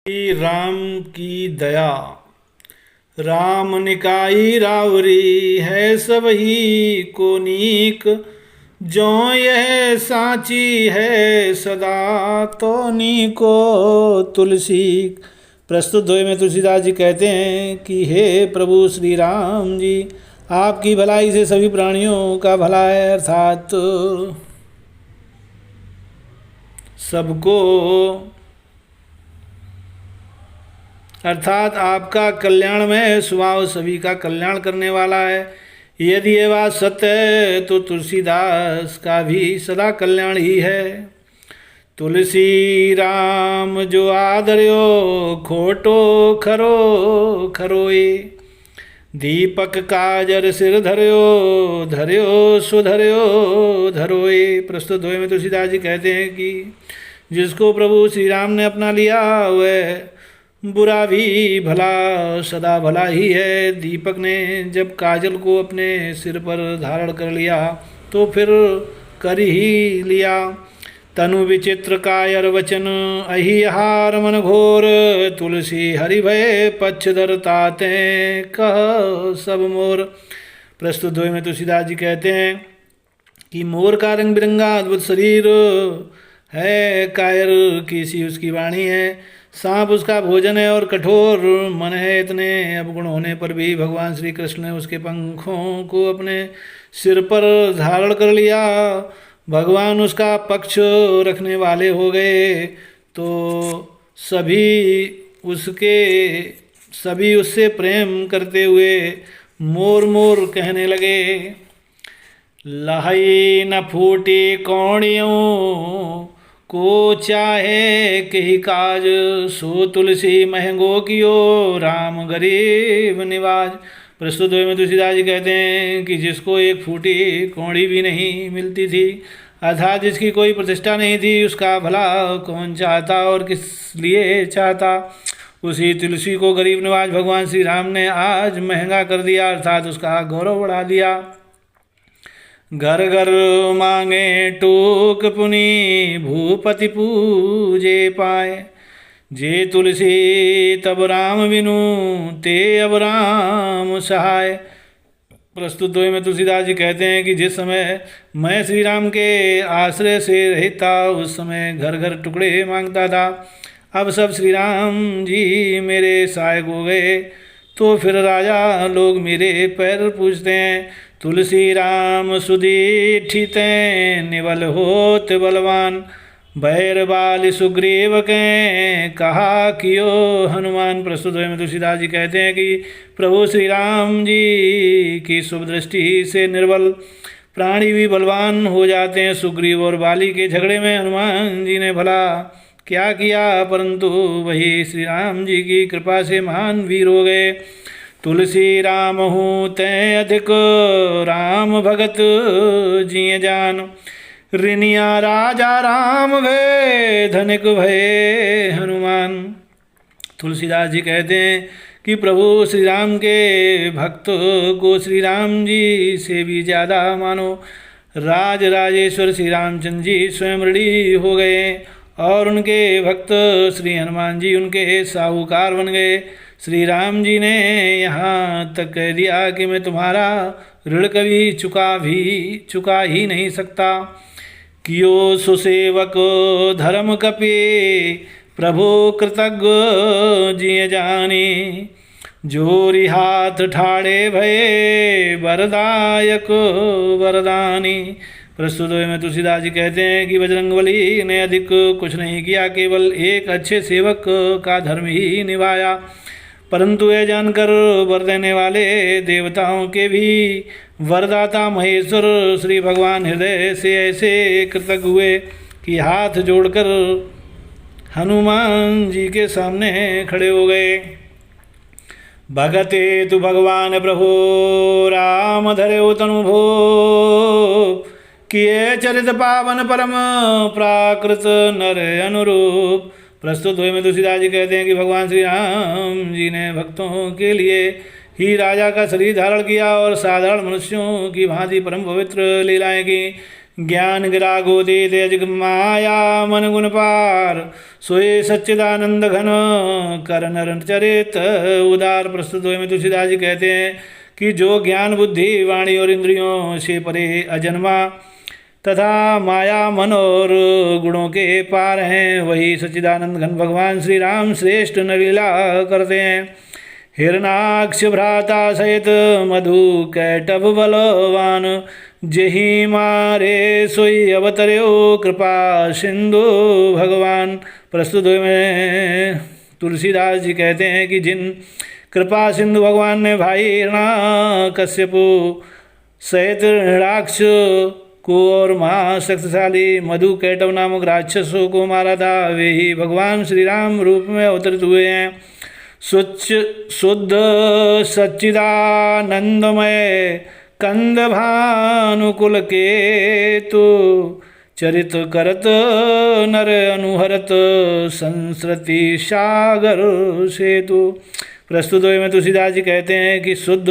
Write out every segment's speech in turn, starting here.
श्री राम की दया। राम निकाई रावरी है सबही को नीक। जो यह साची है सदा तो नीको तुलसी। प्रस्तुत द्वय में तुलसीदास जी कहते हैं कि हे प्रभु श्री राम जी, आपकी भलाई से सभी प्राणियों का भला है, अर्थात आपका कल्याणमय स्वभाव सभी का कल्याण करने वाला है। यदि ये बात सत्य है तो तुलसीदास का भी सदा कल्याण ही है। तुलसी राम जो आदर्यो खोटो खरो खरोए। दीपक काजर सिर धर्यो धर्यो सुधर्यो धरोए। प्रस्तुत द्वय में तुलसीदास जी कहते हैं कि जिसको प्रभु श्री राम ने अपना लिया वह बुरा भी भला सदा भला ही है। दीपक ने जब काजल को अपने सिर पर धारण कर लिया तो फिर कर ही लिया। तनु विचित्र कायर वचन अहिहार मन घोर। तुलसी हरि भय पक्षधर ताते कह सब मोर। प्रस्तुत द्वय में तुलसीदास जी कहते हैं कि मोर का रंग बिरंगा अद्भुत शरीर है, कायर की सी उसकी वाणी है, सांप उसका भोजन है और कठोर मन है। इतने अवगुण होने पर भी भगवान श्री कृष्ण ने उसके पंखों को अपने सिर पर धारण कर लिया। भगवान उसका पक्ष रखने वाले हो गए तो सभी उससे प्रेम करते हुए मोर मोर कहने लगे। लहई न फूटी कौड़ियों को चाहे कही काज। सो तुलसी महंगो कियो राम गरीब निवाज। प्रस्तुत में तुलसीदास जी कहते हैं कि जिसको एक फूटी कौड़ी भी नहीं मिलती थी, अर्थात जिसकी कोई प्रतिष्ठा नहीं थी, उसका भला कौन चाहता और किस लिए चाहता। उसी तुलसी को गरीब निवाज भगवान श्री राम ने आज महंगा कर दिया, अर्थात उसका गौरव बढ़ा दिया। घर घर मांगे टूक पुनि भूपति पूजे पाए। जे तुलसी तब राम बिनु ते अब राम सहाय। प्रस्तुत द्वय में तुलसीदास जी कहते हैं कि जिस समय मैं श्री राम के आश्रय से रहता उस समय घर घर टुकड़े मांगता था। अब सब श्री राम जी मेरे सहायक हो गए तो फिर राजा लोग मेरे पैर पूजते हैं। तुलसी राम सुदीठित निबल होत बलवान। बैर बाल सुग्रीव के कहा कियो हनुमान। प्रस्तुत में तुलसीदास जी कहते हैं कि प्रभु श्री राम जी की शुभ दृष्टि से निर्बल प्राणी भी बलवान हो जाते हैं। सुग्रीव और बाली के झगड़े में हनुमान जी ने भला क्या किया, परंतु वही श्री राम जी की कृपा से महान वीर हो गए। तुलसी राम हूँ तय अधिक राम भगत जिय जान। ऋणिया राजा राम भय धनिक भय हनुमान। तुलसीदास जी कहते हैं कि प्रभु श्री राम के भक्त को श्री राम जी से भी ज़्यादा मानो। राज राजेश्वर श्री रामचंद्र जी स्वयं ऋणी हो गए और उनके भक्त श्री हनुमान जी उनके साहूकार बन गए। श्री राम जी ने यहाँ तक कह दिया कि मैं तुम्हारा ऋण कभी चुका ही नहीं सकता। कियो सुसेवक धर्म कपि प्रभु कृतज्ञ जिय जानी। जोरी हाथ ठाड़े भये वरदायक वरदानी। प्रस्तुत में तुलसीदास जी कहते हैं कि बजरंगबली ने अधिक कुछ नहीं किया, केवल एक अच्छे सेवक का धर्म ही निभाया। परंतु यह जानकर वर देने वाले देवताओं के भी वरदाता महेश्वर श्री भगवान हृदय से ऐसे कृतज्ञ हुए कि हाथ जोड़कर हनुमान जी के सामने खड़े हो गए। भगते तु भगवान प्रभु राम धरे तनु भो। किए चरित पावन परम प्राकृत नर अनुरूप। प्रस्तुत हुए में तुलसीदास जी कहते हैं कि भगवान श्री राम जी ने भक्तों के लिए ही राजा का शरीर धारण किया और साधारण मनुष्यों की भांति परम पवित्र लीलाएं की। ज्ञान गिरा गोदी तेज माया मन गुण पार, सोए सच्चिदानंद घन कर नर चरित उदार। प्रस्तुत हुए में तुलसीदास जी कहते हैं कि जो ज्ञान बुद्धि वाणी और इंद्रियों से परे अजन्मा तथा माया मन और गुणों के पार हैं, वही सच्चिदानंद घन भगवान श्री राम श्रेष्ठ नरलीला करते हैं। हिरणाक्ष भ्राता सहित मधु कैटभ बलवान, जही मारे सोई अवतर्यो कृपा सिंधु भगवान। प्रस्तुत हुए में तुलसीदास जी कहते हैं कि जिन कृपा सिंधु भगवान ने भाई हिरणाकश्यपु सहित हिरणाक्ष को और महाशक्तिशाली मधु कैटव नामक राक्षसों को मारा था, वे ही भगवान श्री राम रूप में अवतरित हुए हैं। शुद्ध सच्चिदानंदमय कंद भानुकुल के तु, चरित करत नर अनुहरत संस्कृति सागर सेतु। प्रस्तुत हुए में तुलसीदास जी कहते हैं कि शुद्ध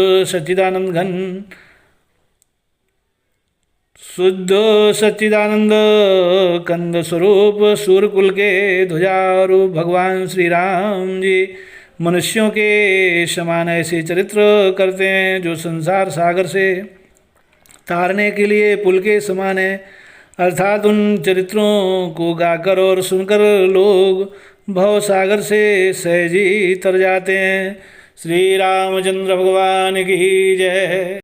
सच्चिदानंद कंद स्वरूप सूर्यकुल के ध्वजारूप भगवान श्री राम जी मनुष्यों के समान ऐसे चरित्र करते हैं जो संसार सागर से तारने के लिए पुल के समान है। अर्थात उन चरित्रों को गाकर और सुनकर लोग भव सागर से सहज ही तर जाते हैं। श्री रामचंद्र भगवान की जय।